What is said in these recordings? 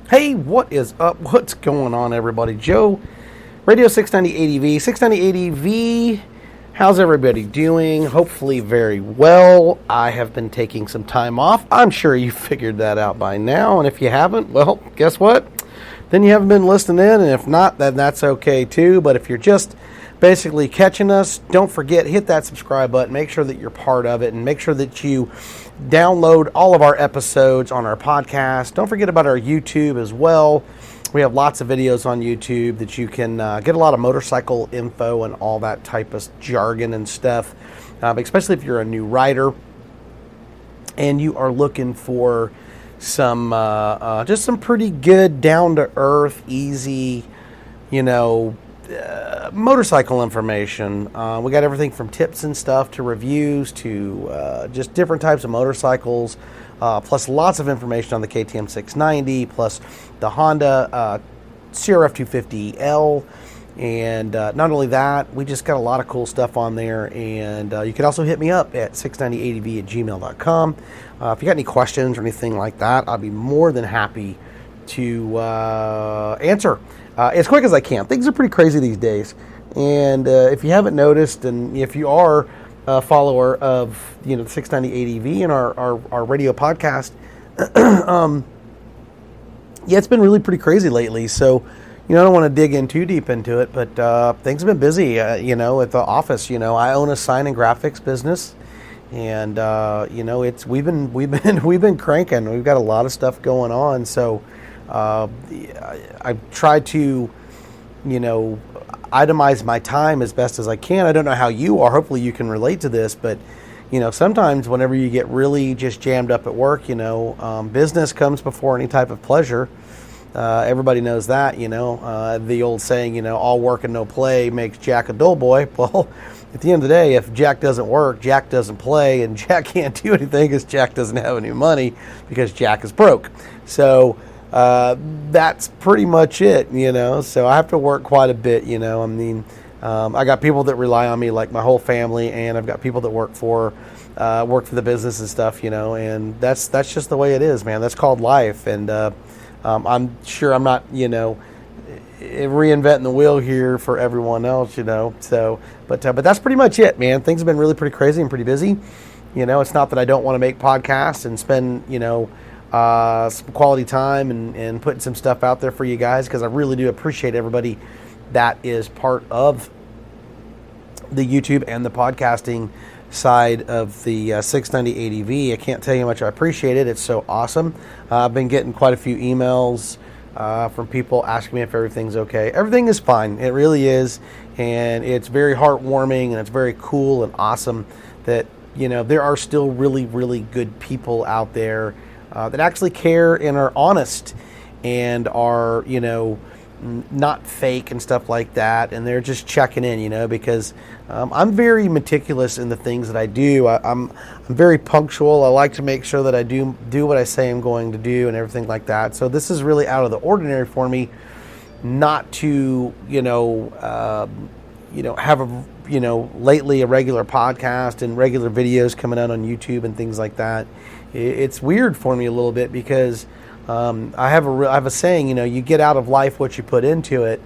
Hey, what is up? What's going on, everybody? Joe, Radio 690 ADV. 690 ADV, how's everybody doing? Hopefully very well. I have been taking some time off. I'm sure you figured that out by now, and if you haven't, well, guess what? Then you haven't been listening in, and if not, then that's okay too. But if you're just basically catching us, don't forget, hit that subscribe button. Make sure that you're part of it, and make sure that you download all of our episodes on our podcast. Don't forget about our YouTube as well. We have lots of videos on YouTube that you can get a lot of motorcycle info and all that type of jargon and stuff, especially if you're a new rider and you are looking for some just some pretty good, down-to-earth, easy, motorcycle information. We got everything from tips and stuff to reviews to just different types of motorcycles, plus lots of information on the KTM 690, plus the Honda CRF 250L. And not only that, we just got a lot of cool stuff on there. And you can also hit me up at 690adv@gmail.com. If you got any questions or anything like that, I'll be more than happy to answer as quick as I can. Things are pretty crazy these days, and if you haven't noticed, and if you are a follower of the 690 ADV and our radio podcast, yeah, it's been really pretty crazy lately. So I don't want to dig in too deep into it, but things have been busy. At the office, I own a sign and graphics business, and we've been cranking. We've got a lot of stuff going on, so. I try to, itemize my time as best as I can. I don't know how you are. Hopefully you can relate to this, but, sometimes whenever you get really just jammed up at work, business comes before any type of pleasure. Everybody knows that, the old saying, all work and no play makes Jack a dull boy. Well, at the end of the day, if Jack doesn't work, Jack doesn't play, and Jack can't do anything because Jack doesn't have any money because Jack is broke. So, that's pretty much it, so I have to work quite a bit, I got people that rely on me, like my whole family, and I've got people that work for the business and stuff, and that's just the way it is, man. That's called life. And I'm sure I'm not reinventing the wheel here for everyone else, so but that's pretty much it, man. Things have been really pretty crazy and pretty busy. It's not that I don't want to make podcasts and spend some quality time and putting some stuff out there for you guys, because I really do appreciate everybody that is part of the YouTube and the podcasting side of the 690 ADV. I can't tell you how much I appreciate it. It's so awesome. I've been getting quite a few emails from people asking me if everything's okay. Everything is fine. It really is, and it's very heartwarming, and it's very cool and awesome that there are still really, really good people out there that actually care and are honest and are, not fake and stuff like that. And they're just checking in, because I'm very meticulous in the things that I do. I'm very punctual. I like to make sure that I do what I say I'm going to do and everything like that. So this is really out of the ordinary for me not to, have lately a regular podcast and regular videos coming out on YouTube and things like that. It's weird for me a little bit because I have a saying, you get out of life what you put into it.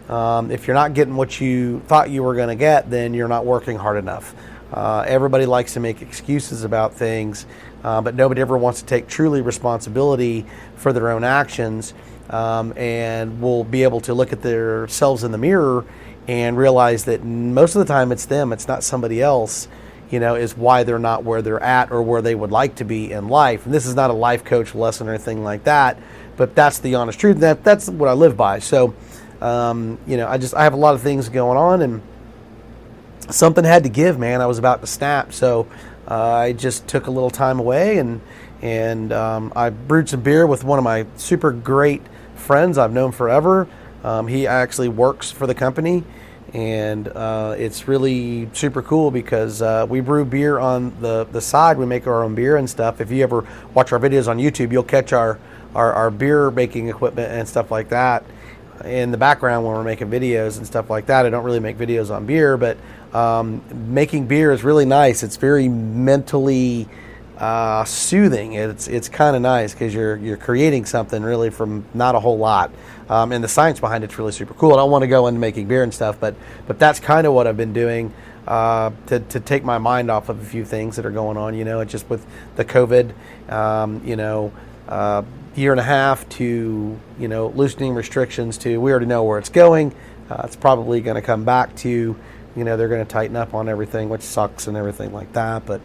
If you're not getting what you thought you were going to get, then you're not working hard enough. Everybody likes to make excuses about things, but nobody ever wants to take truly responsibility for their own actions, and will be able to look at themselves in the mirror and realize that most of the time it's them, it's not somebody else, is why they're not where they're at or where they would like to be in life. And this is not a life coach lesson or anything like that, but that's the honest truth. That's what I live by. So, I have a lot of things going on, and something had to give, man. I was about to snap. So I just took a little time away, and I brewed some beer with one of my super great friends I've known forever. He actually works for the company, and it's really super cool because we brew beer on the side. We make our own beer and stuff. If you ever watch our videos on YouTube, you'll catch our beer making equipment and stuff like that in the background when we're making videos and stuff like that. I don't really make videos on beer, but making beer is really nice. It's very mentally soothing. It's kind of nice because you're creating something really from not a whole lot, and the science behind it's really super cool. I don't want to go into making beer and stuff, but that's kind of what I've been doing to take my mind off of a few things that are going on. It's just with the COVID, year and a half to loosening restrictions to we already know where it's going. It's probably going to come back to they're going to tighten up on everything, which sucks and everything like that. But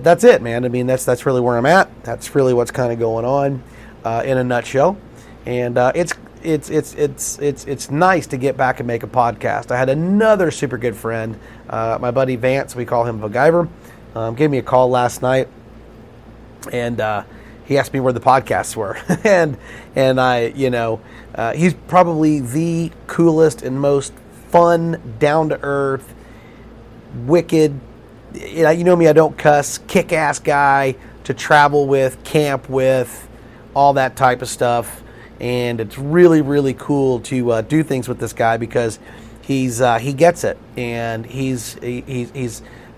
that's it, man. I mean, that's really where I'm at. That's really what's kind of going on in a nutshell. And it's nice to get back and make a podcast. I had another super good friend, my buddy Vance. We call him MacGyver. Gave me a call last night, and he asked me where the podcasts were, and I, he's probably the coolest and most fun, down to earth, wicked. You know me, I don't cuss. Kick-ass guy to travel with, camp with, all that type of stuff. And it's really, really cool to do things with this guy because he gets it, and he's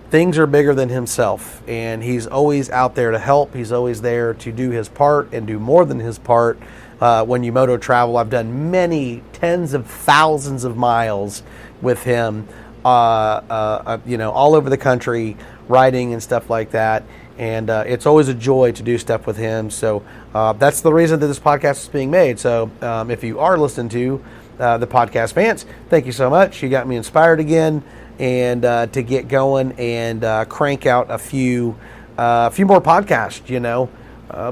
things are bigger than himself, and he's always out there to help. He's always there to do his part and do more than his part. When you moto travel, I've done many tens of thousands of miles with him, all over the country, riding and stuff like that. And it's always a joy to do stuff with him. So that's the reason that this podcast is being made. So if you are listening to the podcast fans, thank you so much. You got me inspired again, and to get going and crank out a few more podcasts,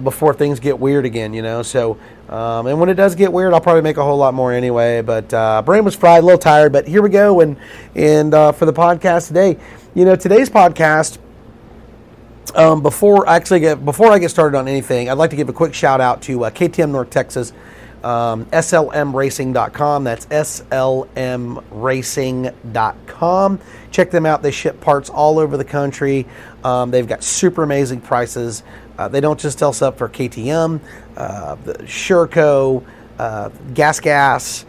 before things get weird again, So and when it does get weird, I'll probably make a whole lot more anyway. But brain was fried, a little tired. But here we go. And for the podcast today, today's podcast. Before I get started on anything, I'd like to give a quick shout out to KTM North Texas, slmracing.com. That's slmracing.com. Check them out. They ship parts all over the country. They've got super amazing prices. They don't just sell stuff for KTM, the Sherco, Gas,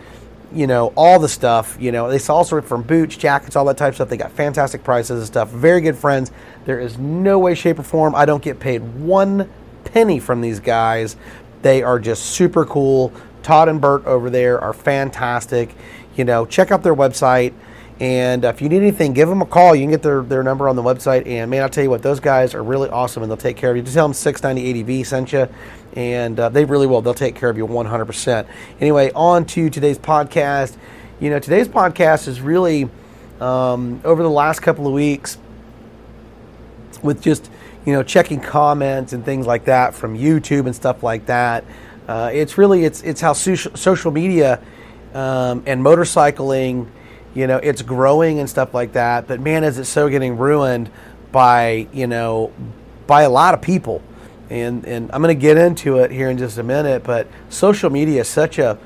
all the stuff. They sell also from boots, jackets, all that type of stuff. They got fantastic prices and stuff. Very good friends. There is no way, shape, or form I don't get paid one penny from these guys. They are just super cool. Todd and Bert over there are fantastic. Check out their website. And if you need anything, give them a call. You can get their number on the website. And, man, I'll tell you what, those guys are really awesome, and they'll take care of you. Just tell them 690 ADV sent you, and they really will. They'll take care of you 100%. Anyway, on to today's podcast. Today's podcast is really, over the last couple of weeks, with just, checking comments and things like that from YouTube and stuff like that. It's how social media and motorcycling, it's growing and stuff like that. But man, is it so getting ruined by a lot of people. And I'm going to get into it here in just a minute. But social media is such a,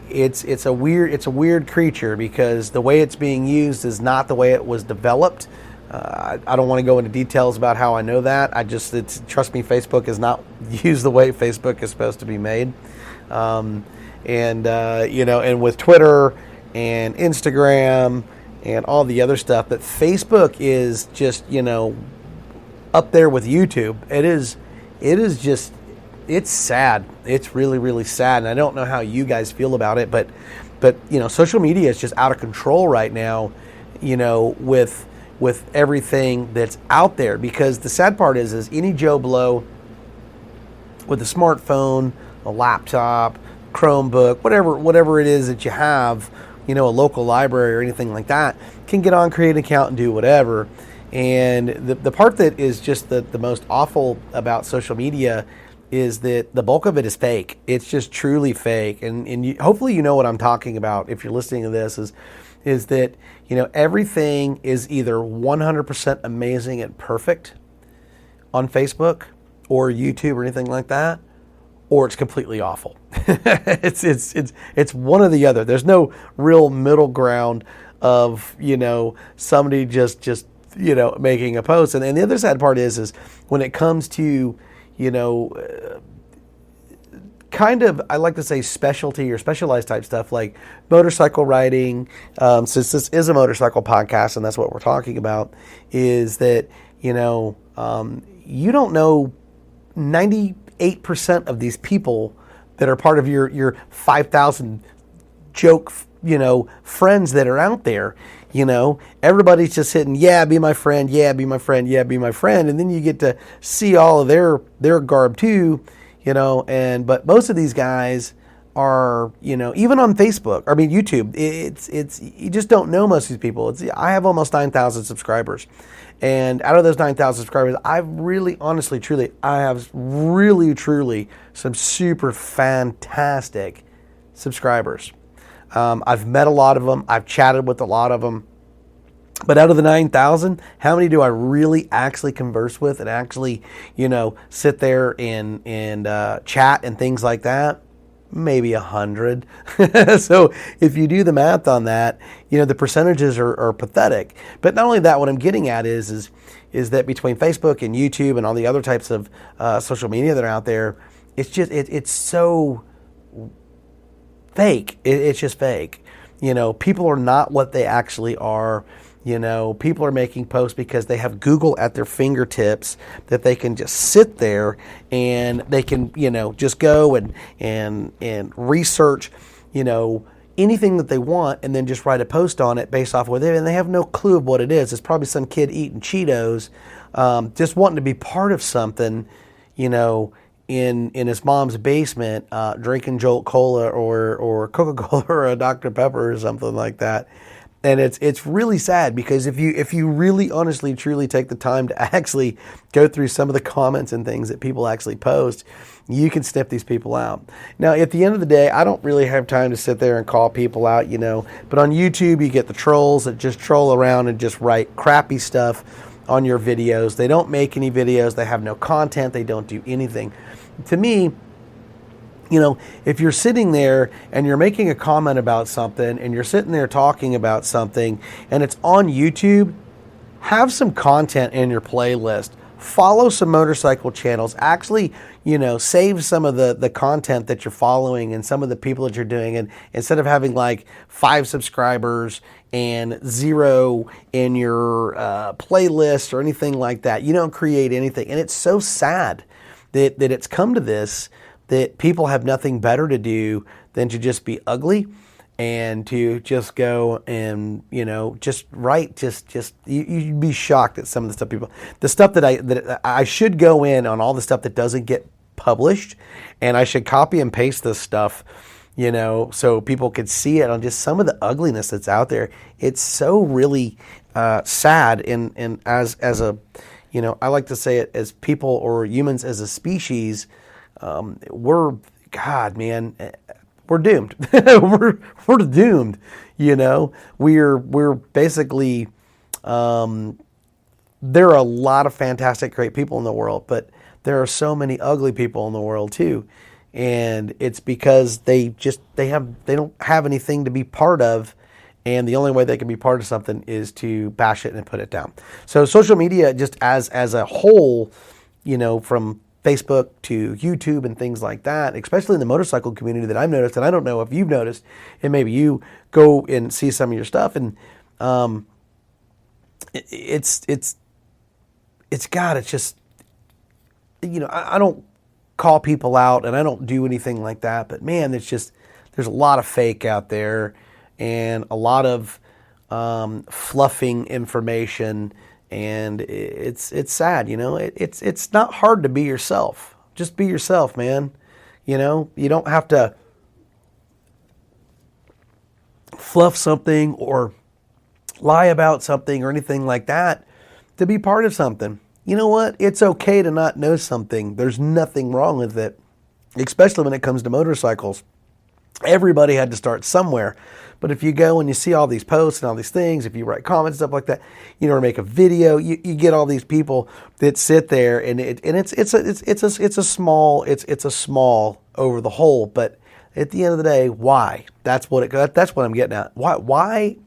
it's a weird creature, because the way it's being used is not the way it was developed. I don't want to go into details about how I know that. Trust me, Facebook is not used the way Facebook is supposed to be made. And with Twitter and Instagram and all the other stuff, but Facebook is just, up there with YouTube. It is just, it's sad. It's really, really sad. And I don't know how you guys feel about it, but social media is just out of control right now, with everything that's out there. Because the sad part is any Joe Blow with a smartphone, a laptop, Chromebook, whatever it is that you have, a local library or anything like that, can get on, create an account, and do whatever. And the part that is just the most awful about social media is that the bulk of it is fake. It's just truly fake. And hopefully you know what I'm talking about if you're listening to this, is that everything is either 100% amazing and perfect on Facebook or YouTube or anything like that, or it's completely awful. It's one or the other. There's no real middle ground of somebody just making a post. And the other sad part is when it comes to kind of, I like to say, specialty or specialized type stuff like motorcycle riding, since this is a motorcycle podcast and that's what we're talking about, is that you don't know 98% of these people that are part of your 5,000 joke, friends that are out there. Everybody's just hitting, yeah, be my friend, yeah, be my friend, yeah, be my friend. And then you get to see all of their garb too, but most of these guys are, even on Facebook, YouTube, it's you just don't know most of these people. I have almost 9,000 subscribers. And out of those 9,000 subscribers, I have really truly some super fantastic subscribers. I've met a lot of them. I've chatted with a lot of them. But out of the 9,000, how many do I really actually converse with and actually, sit there and chat and things like that? Maybe 100. So if you do the math on that, the percentages are pathetic. But not only that, what I'm getting at is that between Facebook and YouTube and all the other types of social media that are out there, it's just it's so fake. It's just fake. People are not what they actually are. People are making posts because they have Google at their fingertips that they can just sit there and they can, just go and research, anything that they want and then just write a post on it based off of it. And they have no clue of what it is. It's probably some kid eating Cheetos, just wanting to be part of something, in his mom's basement, drinking Jolt Cola or Coca-Cola or a Dr. Pepper or something like that. And it's really sad because if you really honestly truly take the time to actually go through some of the comments and things that people actually post, you can sniff these people out. Now, at the end of the day, I don't really have time to sit there and call people out, but on YouTube you get the trolls that just troll around and just write crappy stuff on your videos. They don't make any videos, they have no content, they don't do anything. To me, if you're sitting there and you're making a comment about something and you're sitting there talking about something and it's on YouTube, have some content in your playlist. Follow some motorcycle channels. Actually, save some of the content that you're following and some of the people that you're doing. And instead of having like 5 subscribers and 0 in your playlist or anything like that, you don't create anything. And it's so sad that it's come to this, that people have nothing better to do than to just be ugly and to just go and, just write, you'd be shocked at some of the stuff that I should go in on all the stuff that doesn't get published, and I should copy and paste this stuff, so people could see it on just some of the ugliness that's out there. It's so really sad, and as a, I like to say it, as people or humans as a species, we're doomed. we're doomed. We're basically, there are a lot of fantastic, great people in the world, but there are so many ugly people in the world too. And it's because they don't have anything to be part of. And the only way they can be part of something is to bash it and put it down. So social media, just as a whole, from Facebook to YouTube and things like that, especially in the motorcycle community that I've noticed, and I don't know if you've noticed, and maybe you go and see some of your stuff, and it's just, I don't call people out and I don't do anything like that, but man, there's a lot of fake out there and a lot of fluffing information. And it's sad, it's not hard to be yourself. Just be yourself, man. You don't have to fluff something or lie about something or anything like that to be part of something. You know what? It's okay to not know something. There's nothing wrong with it, especially when it comes to motorcycles. Everybody had to start somewhere. But if you go and you see all these posts and all these things, if you write comments, stuff like that, or make a video, you get all these people that sit there, and it's a small over the whole. But at the end of the day, why? That's what I'm getting at. Why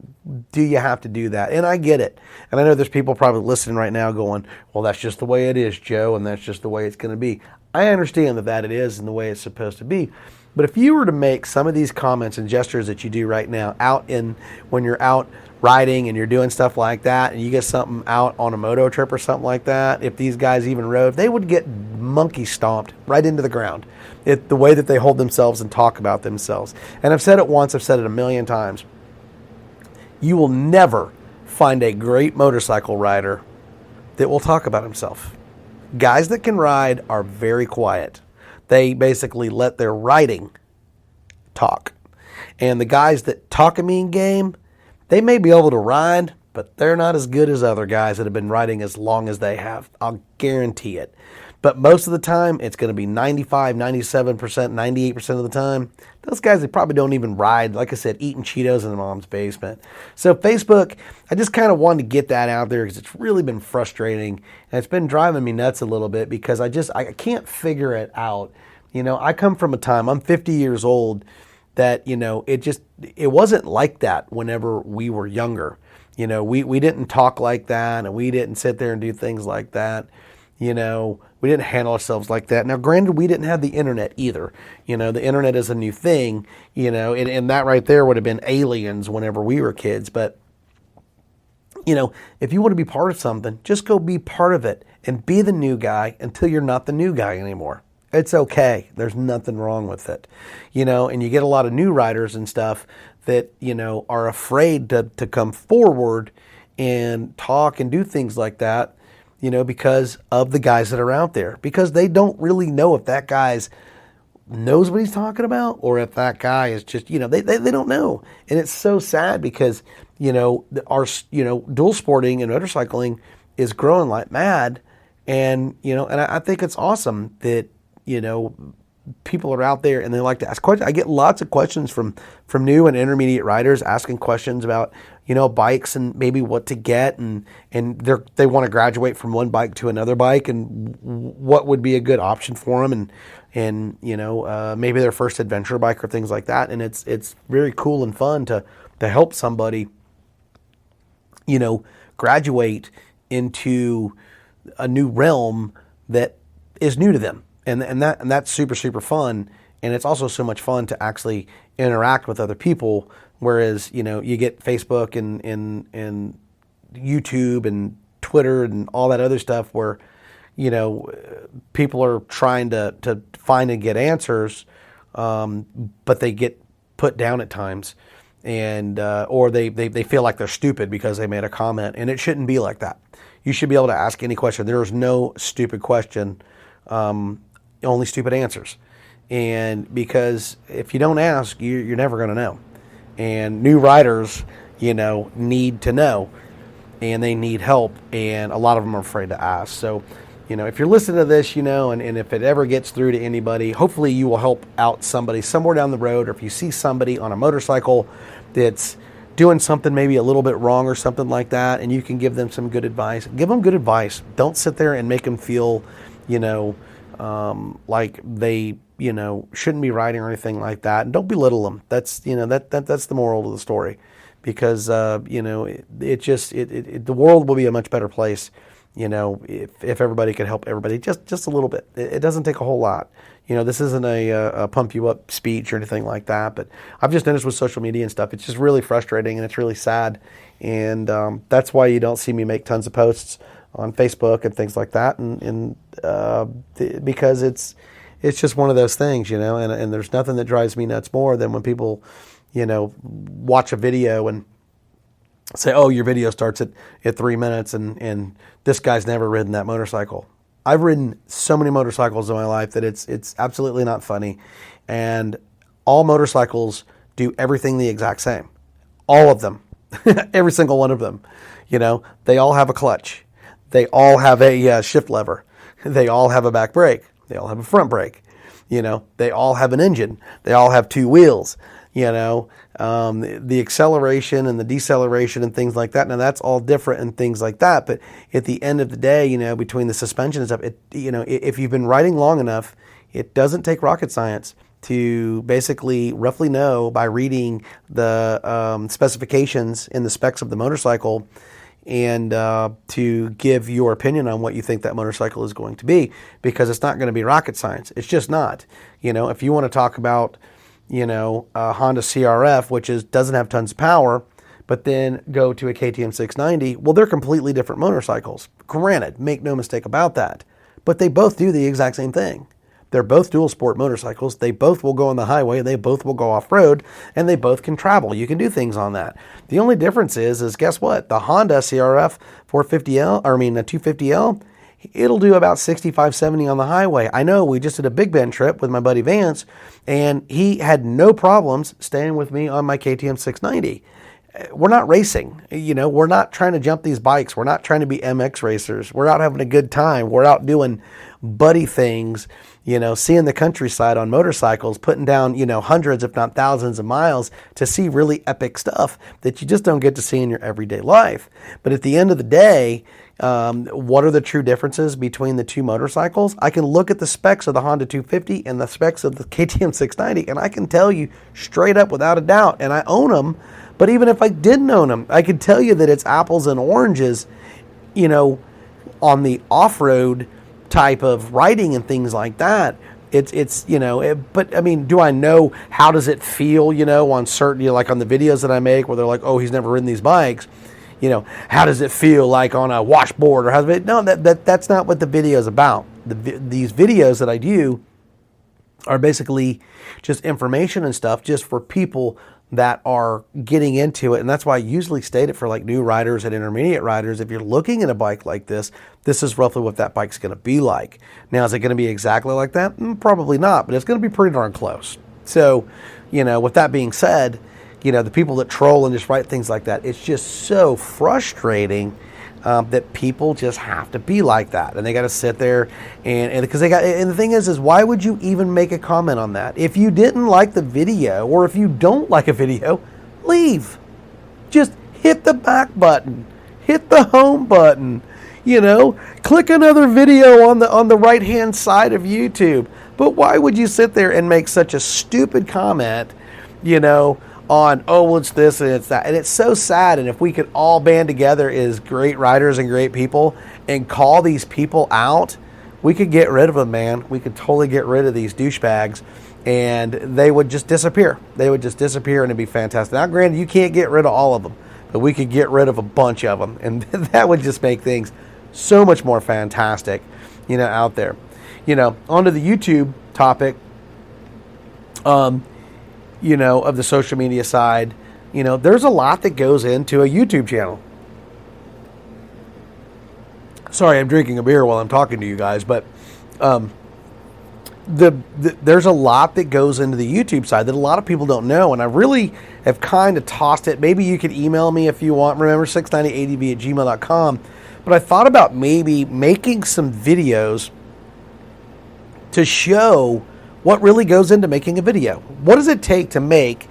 do you have to do that? And I get it. And I know there's people probably listening right now going, well, that's just the way it is, Joe, and that's just the way it's going to be. I understand that it is and the way it's supposed to be. But if you were to make some of these comments and gestures that you do right now when you're out riding and you're doing stuff like that, and you get something out on a moto trip or something like that, if these guys even rode, they would get monkey stomped right into the ground. The way that they hold themselves and talk about themselves. And I've said it once, I've said it a million times. You will never find a great motorcycle rider that will talk about himself. Guys that can ride are very quiet. They basically let their riding talk. And the guys that talk a mean game, they may be able to ride, but they're not as good as other guys that have been riding as long as they have. I'll guarantee it. But most of the time, it's going to be 95, 97%, 98% of the time. Those guys, they probably don't even ride, like I said, eating Cheetos in their mom's basement. So Facebook, I just kind of wanted to get that out there because it's really been frustrating. And it's been driving me nuts a little bit because I can't figure it out. I come from a time, I'm 50 years old, that, it wasn't like that whenever we were younger. We didn't talk like that, and we didn't sit there and do things like that. We didn't handle ourselves like that. Now, granted, we didn't have the internet either. The internet is a new thing, and that right there would have been aliens whenever we were kids. But, if you want to be part of something, just go be part of it and be the new guy until you're not the new guy anymore. It's okay. There's nothing wrong with it. And you get a lot of new riders and stuff that, are afraid to come forward and talk and do things like that. Because of the guys that are out there. Because they don't really know if that guy's knows what he's talking about or if that guy is just, they don't know. And it's so sad because, our dual sporting and motorcycling is growing like mad. And, and I think it's awesome that, people are out there and they like to ask questions. I get lots of questions from new and intermediate riders asking questions about, bikes and maybe what to get, and they want to graduate from one bike to another bike and what would be a good option for them, and maybe their first adventure bike or things like that. And it's very cool and fun to help somebody, graduate into a new realm that is new to them. And that's super, super fun. And it's also so much fun to actually interact with other people. Whereas, you get Facebook and YouTube and Twitter and all that other stuff where, people are trying to find and get answers, but they get put down at times. And or they feel like they're stupid because they made a comment. And it shouldn't be like that. You should be able to ask any question. There is no stupid question. Only stupid answers. And because if you don't ask, you're never going to know. And new riders, need to know, and they need help, and a lot of them are afraid to ask. So, if you're listening to this, and if it ever gets through to anybody, hopefully you will help out somebody somewhere down the road, or if you see somebody on a motorcycle that's doing something maybe a little bit wrong or something like that, and you can give them some good advice. Give them good advice. Don't sit there and make them feel, like they, shouldn't be riding or anything like that. And don't belittle them. That's, that's the moral of the story, because, the world will be a much better place, if everybody could help everybody just a little bit. It doesn't take a whole lot. This isn't a pump you up speech or anything like that, but I've just noticed with social media and stuff, it's just really frustrating and it's really sad. And, that's why you don't see me make tons of posts on Facebook and things like that. And because it's just one of those things, and there's nothing that drives me nuts more than when people, watch a video and say, oh, your video starts at 3 minutes and this guy's never ridden that motorcycle. I've ridden so many motorcycles in my life that it's absolutely not funny. And all motorcycles do everything the exact same. All of them. Every single one of them. They all have a clutch. They all have a shift lever. They all have a back brake. They all have a front brake. They all have an engine. They all have two wheels. The acceleration and the deceleration and things like that. Now that's all different and things like that. But at the end of the day, between the suspension and stuff, if you've been riding long enough, it doesn't take rocket science to basically roughly know by reading the specifications in the specs of the motorcycle and to give your opinion on what you think that motorcycle is going to be, because it's not going to be rocket science. It's just not. If you want to talk about, a Honda CRF, which doesn't have tons of power, but then go to a KTM 690, well, they're completely different motorcycles. Granted, make no mistake about that, but they both do the exact same thing. They're both dual sport motorcycles. They both will go on the highway. They both will go off-road, and they both can travel. You can do things on that. The only difference is guess what? The Honda CRF 250L, it'll do about 65, 70 on the highway. I know we just did a Big Bend trip with my buddy Vance, and he had no problems staying with me on my KTM 690. We're not racing. We're not trying to jump these bikes. We're not trying to be MX racers. We're out having a good time. We're out doing buddy things, seeing the countryside on motorcycles, putting down, hundreds, if not thousands of miles to see really epic stuff that you just don't get to see in your everyday life. But at the end of the day, what are the true differences between the two motorcycles? I can look at the specs of the Honda 250 and the specs of the KTM 690, and I can tell you straight up without a doubt, and I own them. But even if I didn't own them, I could tell you that it's apples and oranges, on the off-road type of riding and things like that. But I mean, do I know how does it feel, on certain, like on the videos that I make where they're like, oh, he's never ridden these bikes. How does it feel like on a washboard, or how's it? No, that's not what the video is about. These videos that I do are basically just information and stuff just for people that are getting into it. And that's why I usually state it for like new riders and intermediate riders. If you're looking at a bike like this is roughly what that bike's going to be like. Now, is it going to be exactly like that? Probably not, but it's going to be pretty darn close. So, with that being said, the people that troll and just write things like that, it's just so frustrating that people just have to be like that, and they got to sit there and because and the thing is why would you even make a comment on that? If you didn't like the video, or if you don't like a video, leave. Just hit the back button, hit the home button, click another video on the right hand side of YouTube. But why would you sit there and make such a stupid comment, on, oh, well, it's this and it's that. And it's so sad. And if we could all band together as great writers and great people and call these people out, we could get rid of them, man. We could totally get rid of these douchebags, and they would just disappear. They would just disappear, and it'd be fantastic. Now, granted, you can't get rid of all of them, but we could get rid of a bunch of them, and that would just make things so much more fantastic, out there. Onto the YouTube topic, of the social media side, there's a lot that goes into a YouTube channel. Sorry, I'm drinking a beer while I'm talking to you guys, but there's a lot that goes into the YouTube side that a lot of people don't know, and I really have kind of tossed it. Maybe you could email me if you want. Remember, 690adv@gmail.com. But I thought about maybe making some videos to show what really goes into making a video. What does it take to make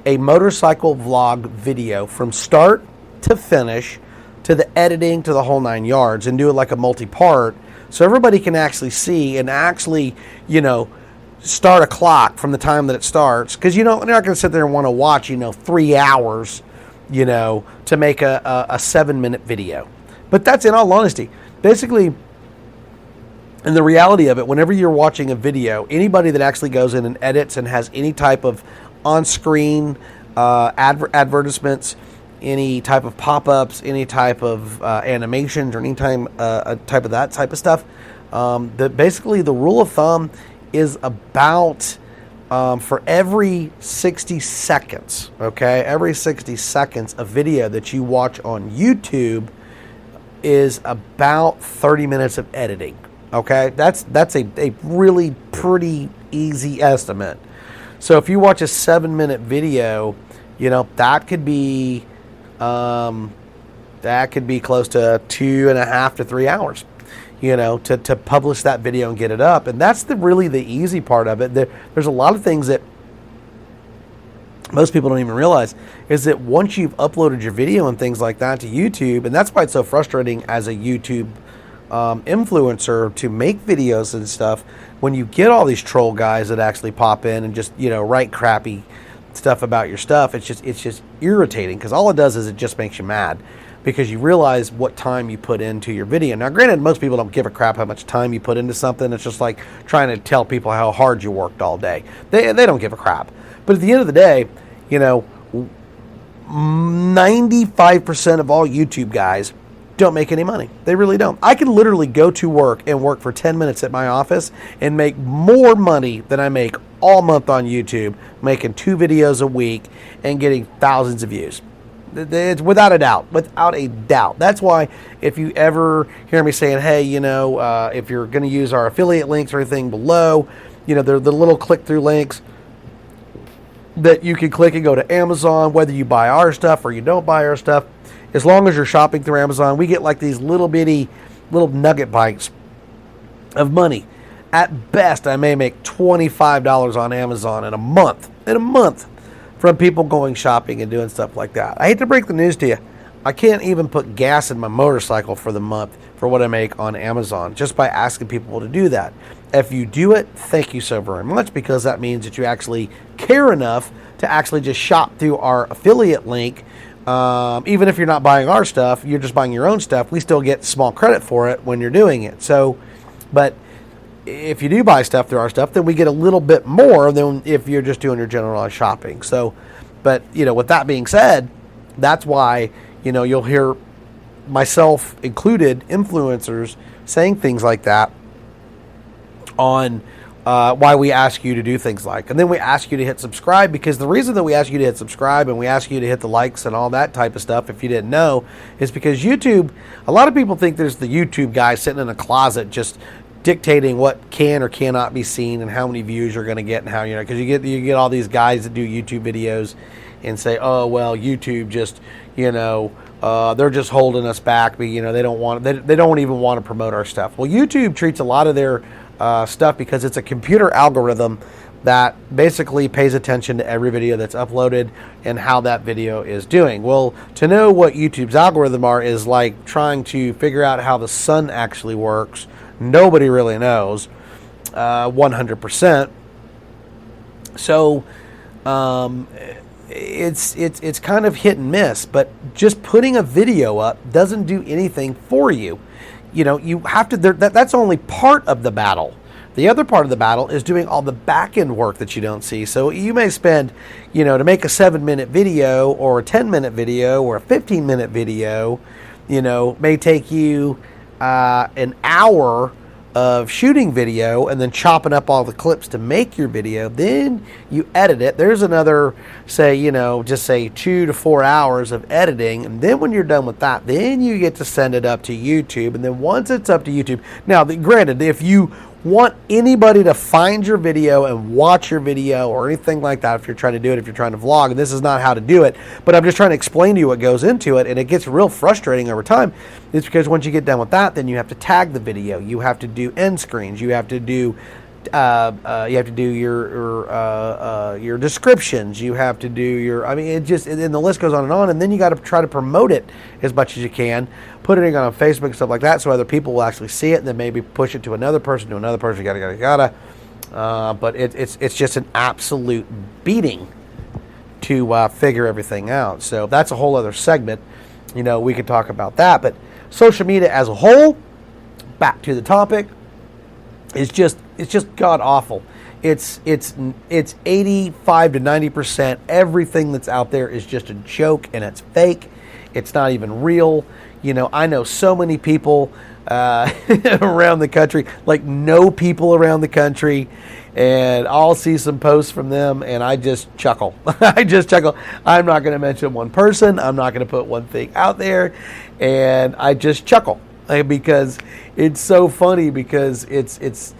a motorcycle vlog video from start to finish, to the editing, to the whole 9 yards, and do it like a multi-part so everybody can actually see and actually, start a clock from the time that it starts? Because, they're not going to sit there and want to watch, 3 hours, to make a 7-minute video. But that's, in all honesty, basically. And the reality of it, whenever you're watching a video, anybody that actually goes in and edits and has any type of on-screen advertisements, any type of pop-ups, any type of animations, or any type of that type of stuff, basically the rule of thumb is about for every 60 seconds, every 60 seconds of video that you watch on YouTube is about 30 minutes of editing. Okay, that's a really pretty easy estimate. So if you watch a 7-minute video, that could be close to 2.5 to 3 hours, to publish that video and get it up. And that's really the easy part of it. There's a lot of things that most people don't even realize is that once you've uploaded your video and things like that to YouTube, and that's why it's so frustrating as a YouTube influencer to make videos and stuff, when you get all these troll guys that actually pop in and just write crappy stuff about your stuff. It's just irritating because all it does is it just makes you mad because you realize what time you put into your video. Now, granted, most people don't give a crap how much time you put into something. It's just like trying to tell people how hard you worked all day. They don't give a crap. But at the end of the day, 95% of all YouTube guys don't make any money. They really don't. I can literally go to work and work for 10 minutes at my office and make more money than I make all month on YouTube, making 2 videos a week and getting thousands of views. It's without a doubt. That's why if you ever hear me saying, hey, if you're going to use our affiliate links or anything below, they're the little click-through links that you can click and go to Amazon, whether you buy our stuff or you don't buy our stuff. As long as you're shopping through Amazon, we get like these little nugget bites of money. At best, I may make $25 on Amazon in a month. From people going shopping and doing stuff like that. I hate to break the news to you. I can't even put gas in my motorcycle for the month for what I make on Amazon just by asking people to do that. If you do it, thank you so very much, because that means that you actually care enough to actually just shop through our affiliate link. Even if you're not buying our stuff, you're just buying your own stuff, we still get small credit for it when you're doing it. So, but if you do buy stuff through our stuff, then we get a little bit more than if you're just doing your generalized shopping. So, but, with that being said, that's why, you'll hear myself included, influencers, saying things like that on why we ask you to do things like. And then we ask you to hit subscribe, because the reason that we ask you to hit subscribe and we ask you to hit the likes and all that type of stuff, if you didn't know, is because YouTube, a lot of people think there's the YouTube guy sitting in a closet just dictating what can or cannot be seen and how many views you're going to get and how, because you get all these guys that do YouTube videos and say, oh, well, YouTube just, they're just holding us back, but, they don't even want to promote our stuff. Well, YouTube treats a lot of their stuff because it's a computer algorithm that basically pays attention to every video that's uploaded and how that video is doing. Well, to know what YouTube's algorithm is like trying to figure out how the sun actually works. Nobody really knows 100%. So it's kind of hit and miss, but just putting a video up doesn't do anything for you. You have to, that's only part of the battle. The other part of the battle is doing all the back end work that you don't see. So you may spend, to make a 7-minute video or a 10-minute video or a 15-minute video, may take you an hour of shooting video and then chopping up all the clips to make your video. Then you edit it. There's another, say, just say 2 to 4 hours of editing. And then when you're done with that, then you get to send it up to YouTube. And then once it's up to YouTube, now, granted, if you want anybody to find your video and watch your video or anything like that, if you're trying to do it, if you're trying to vlog, and this is not how to do it, but I'm just trying to explain to you what goes into it, and it gets real frustrating over time. It's because once you get done with that, then you have to tag the video, you have to do end screens, you have to do your descriptions, you have to do your, and the list goes on, and then you got to try to promote it as much as you can, put it on Facebook and stuff like that, so other people will actually see it, and then maybe push it to another person, yada. But it's just an absolute beating to figure everything out. So that's a whole other segment. We could talk about that, but social media as a whole, back to the topic, it's just god awful. It's 85 to 90%. Everything that's out there is just a joke and it's fake. It's not even real. I know so many people around the country, know people around the country, and I'll see some posts from them and I just chuckle. I'm not going to mention one person. I'm not going to put one thing out there, and I just chuckle because it's so funny, because it's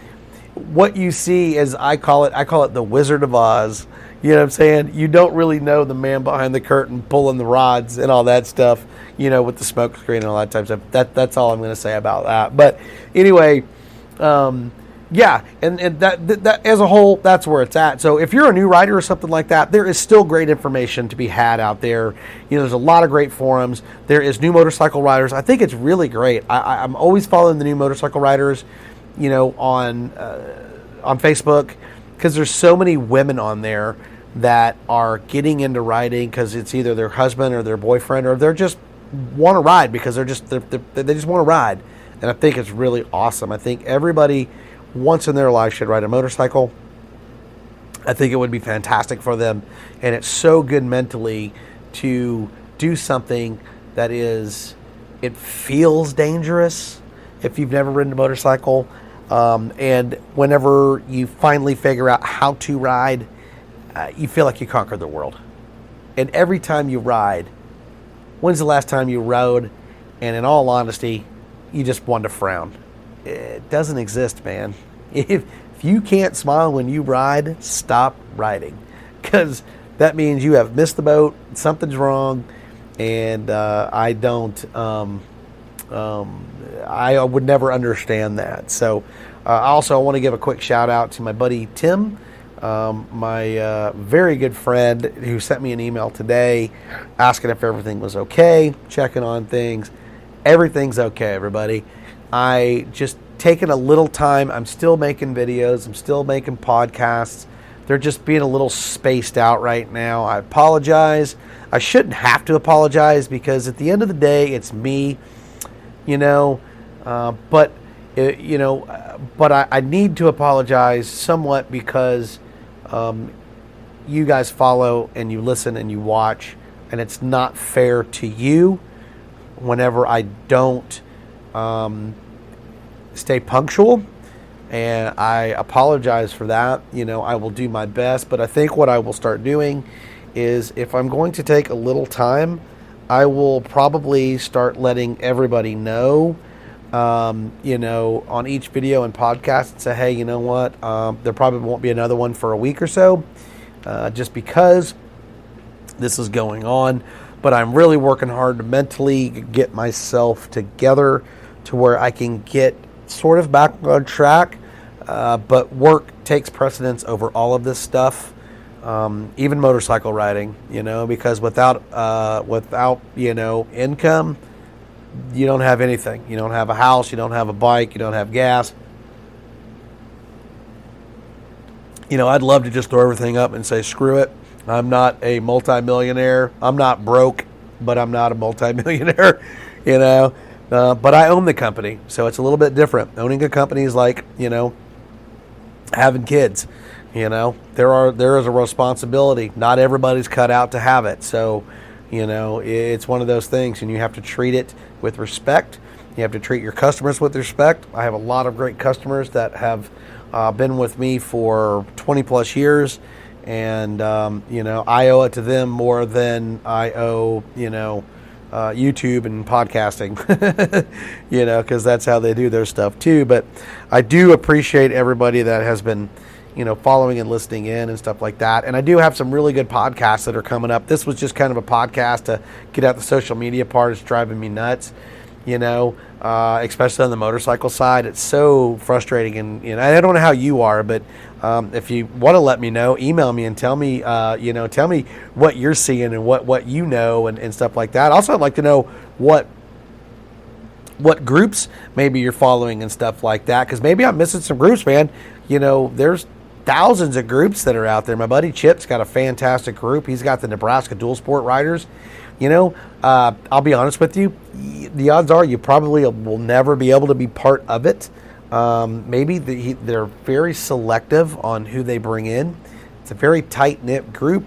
what you see is, I call it the Wizard of Oz. You know what I'm saying? You don't really know the man behind the curtain pulling the rods and all that stuff, with the smoke screen and all that type of stuff. That's all I'm going to say about that. But anyway, yeah, and that as a whole, that's where it's at. So if you're a new writer or something like that, there is still great information to be had out there. There's a lot of great forums. There is New Motorcycle Riders. I think it's really great. I'm always following the New Motorcycle Riders, on Facebook, because there's so many women on there that are getting into riding because it's either their husband or their boyfriend, or they're just want to ride because they just want to ride. And I think it's really awesome. I think everybody once in their life should ride a motorcycle. I think it would be fantastic for them, and it's so good mentally to do something that it feels dangerous if you've never ridden a motorcycle, and whenever you finally figure out how to ride, you feel like you conquered the world. And every time you ride, when's the last time you rode and in all honesty you just wanted to frown? It doesn't exist, man. If you can't smile when you ride, stop riding, because that means you have missed the boat, something's wrong. And I would never understand that. So also I want to give a quick shout out to my buddy Tim, my very good friend, who sent me an email today asking if everything was okay, checking on things. Everything's okay, everybody. I just taking a little time. I'm still making videos. I'm still making podcasts. They're just being a little spaced out right now. I apologize. I shouldn't have to apologize because at the end of the day, it's me, but I need to apologize somewhat because you guys follow and you listen and you watch, and it's not fair to you whenever I don't stay punctual. And I apologize for that. I will do my best, but I think what I will start doing is, if I'm going to take a little time, I will probably start letting everybody know, on each video and podcast, and say, hey, you know what? There probably won't be another one for a week or so, just because this is going on. But I'm really working hard to mentally get myself together to where I can get sort of back on track, but work takes precedence over all of this stuff, even motorcycle riding, because without income, you don't have anything. You don't have a house, you don't have a bike, you don't have gas. I'd love to just throw everything up and say, screw it. I'm not a multimillionaire. I'm not broke, but I'm not a multimillionaire, but I own the company, so it's a little bit different. Owning a company is like, having kids. There is a responsibility. Not everybody's cut out to have it. So, it's one of those things, and you have to treat it with respect. You have to treat your customers with respect. I have a lot of great customers that have been with me for 20 plus years, and I owe it to them more than I owe YouTube and podcasting, because that's how they do their stuff too. But I do appreciate everybody that has been, following and listening in and stuff like that. And I do have some really good podcasts that are coming up. This was just kind of a podcast to get out the social media part. It's driving me nuts, especially on the motorcycle side. It's so frustrating. And I don't know how you are, but if you want to let me know, email me and tell me, tell me what you're seeing and what and stuff like that. Also, I'd like to know what groups maybe you're following and stuff like that, because maybe I'm missing some groups, man. There's thousands of groups that are out there. My buddy Chip's got a fantastic group. He's got the Nebraska Dual Sport Riders. I'll be honest with you, the odds are you probably will never be able to be part of it. Maybe they're very selective on who they bring in. It's a very tight-knit group.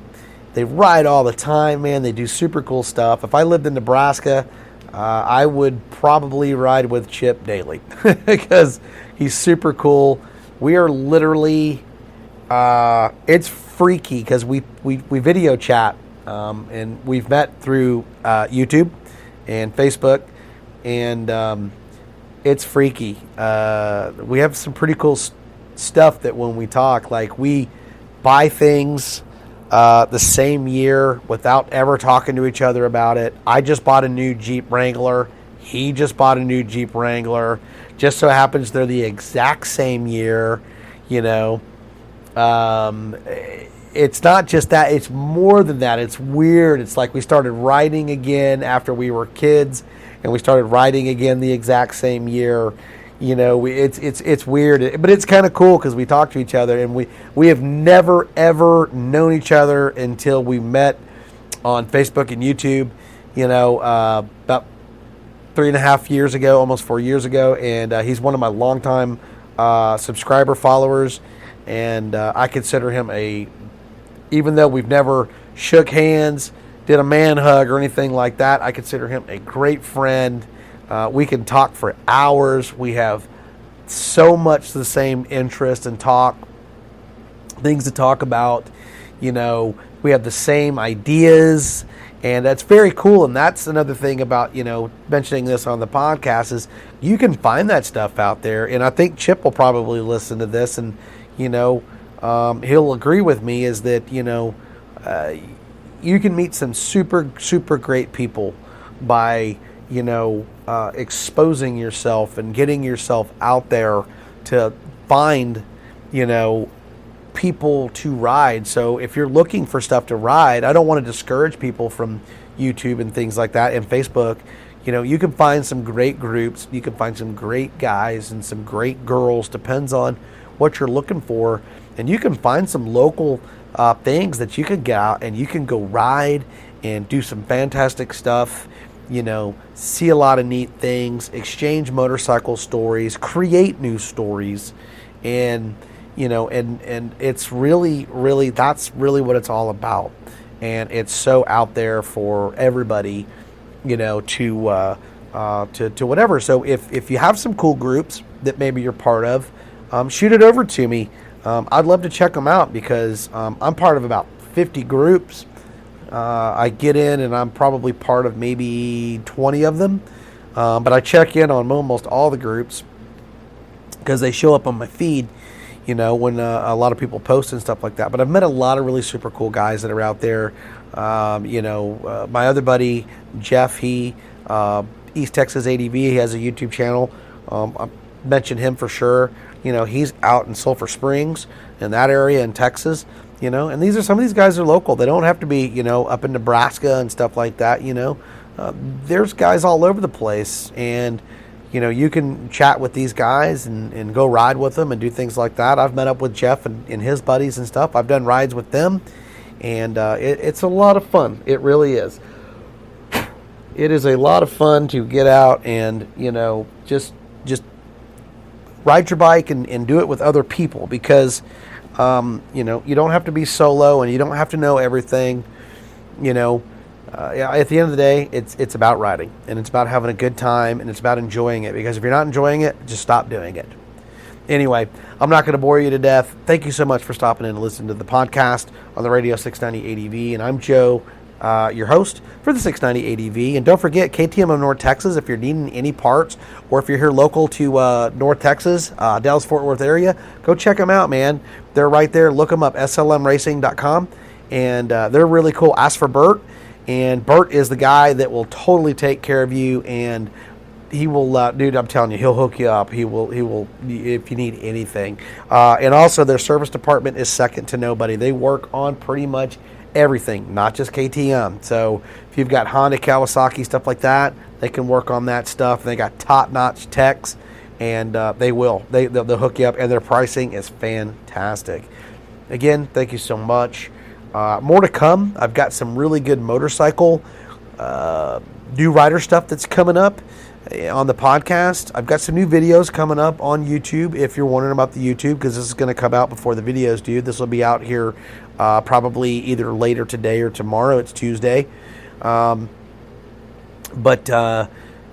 They ride all the time, man. They do super cool stuff. If I lived in Nebraska, I would probably ride with Chip daily because he's super cool. We are literally, it's freaky because we video chat, and we've met through YouTube and Facebook, and it's freaky. We have some pretty cool stuff that when we talk, like we buy things the same year without ever talking to each other about it. I just bought a new Jeep Wrangler. He just bought a new Jeep Wrangler. Just so happens they're the exact same year, It's not just that. It's more than that. It's weird. It's like we started riding again after we were kids, and we started riding again the exact same year. It's weird, but it's kind of cool because we talk to each other, and we have never ever known each other until we met on Facebook and YouTube. About 3.5 years ago, almost 4 years ago, and he's one of my longtime subscriber followers, and I consider him even though we've never shook hands, did a man hug or anything like that, I consider him a great friend. We can talk for hours. We have so much the same interest and things to talk about. We have the same ideas, and that's very cool. And that's another thing about, mentioning this on the podcast is you can find that stuff out there. And I think Chip will probably listen to this, and, he'll agree with me is that, you can meet some super, super great people by, exposing yourself and getting yourself out there to find, people to ride. So if you're looking for stuff to ride, I don't want to discourage people from YouTube and things like that, and Facebook. You can find some great groups, you can find some great guys and some great girls, depends on what you're looking for, and you can find some local things that you can get out and you can go ride and do some fantastic stuff, see a lot of neat things, exchange motorcycle stories, create new stories, and and it's really that's really what it's all about. And it's so out there for everybody, to whatever. So if you have some cool groups that maybe you're part of, shoot it over to me. I'd love to check them out because I'm part of about 50 groups. I get in and I'm probably part of maybe 20 of them. But I check in on almost all the groups because they show up on my feed, when a lot of people post and stuff like that. But I've met a lot of really super cool guys that are out there. My other buddy, Jeff, he, East Texas ADV, he has a YouTube channel. I mentioned him for sure. He's out in Sulphur Springs in that area in Texas, and some of these guys are local. They don't have to be, up in Nebraska and stuff like that, there's guys all over the place, and, you can chat with these guys and go ride with them and do things like that. I've met up with Jeff and his buddies and stuff. I've done rides with them, and it's a lot of fun. It really is. It is a lot of fun to get out and, just ride your bike and do it with other people because, you don't have to be solo and you don't have to know everything. At the end of the day, it's about riding and it's about having a good time and it's about enjoying it, because if you're not enjoying it, just stop doing it. Anyway, I'm not going to bore you to death. Thank you so much for stopping in and listening to the podcast on the Radio 690 ADV, and I'm Joe, your host for the 690 ADV. And don't forget, KTM of North Texas, if you're needing any parts or if you're here local to North Texas, Dallas-Fort Worth area, go check them out, man. They're right there. Look them up, slmracing.com, and they're really cool. Ask for Bert, and Bert is the guy that will totally take care of you, and he will, dude, I'm telling you, he'll hook you up. He will, if you need anything. And also, their service department is second to nobody. They work on pretty much everything, not just KTM. So if you've got Honda, Kawasaki, stuff like that, they can work on that stuff. They got top-notch techs, and they'll hook you up, and their pricing is fantastic. Again, thank you so much. More to come. I've got some really good motorcycle new rider stuff that's coming up on the podcast. I've got some new videos coming up on YouTube if you're wondering about the YouTube, because this is going to come out before the videos do. This will be out here probably either later today or tomorrow. It's Tuesday. Yeah,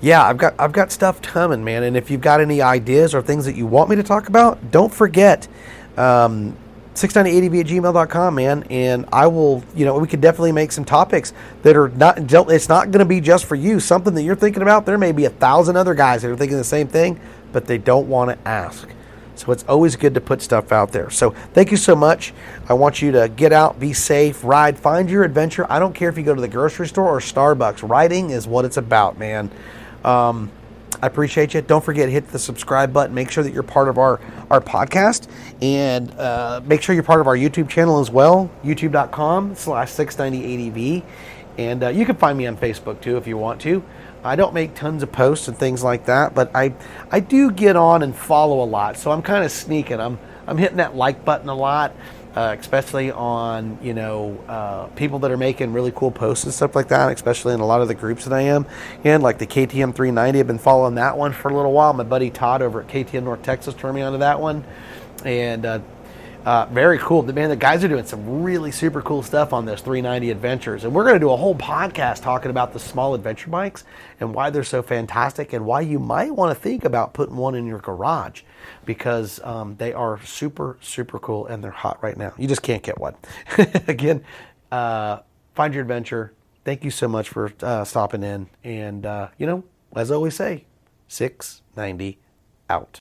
I've got stuff coming, man. And if you've got any ideas or things that you want me to talk about, don't forget 690adv@gmail.com, man, and I will, we could definitely make some topics that are it's not going to be just for you. Something that you're thinking about, there may be 1,000 other guys that are thinking the same thing, but they don't want to ask. So it's always good to put stuff out there. So thank you so much. I want you to get out, be safe, ride, find your adventure. I don't care if you go to the grocery store or Starbucks. Riding is what it's about, man. I appreciate you. Don't forget to hit the subscribe button. Make sure that you're part of our podcast, and make sure you're part of our YouTube channel as well, youtube.com/690ADV. And you can find me on Facebook too if you want to. I don't make tons of posts and things like that, but I do get on and follow a lot. So I'm kind of sneaking. I'm hitting that like button a lot, especially on people that are making really cool posts and stuff like that. Especially in a lot of the groups that I am in, like the KTM 390. I've been following that one for a little while. My buddy Todd over at KTM North Texas turned me onto that one, and very cool. Man, the guys are doing some really super cool stuff on those 390 adventures. And we're going to do a whole podcast talking about the small adventure bikes and why they're so fantastic and why you might want to think about putting one in your garage, because they are super, super cool and they're hot right now. You just can't get one. Again, find your adventure. Thank you so much for stopping in. And, as I always say, 690 out.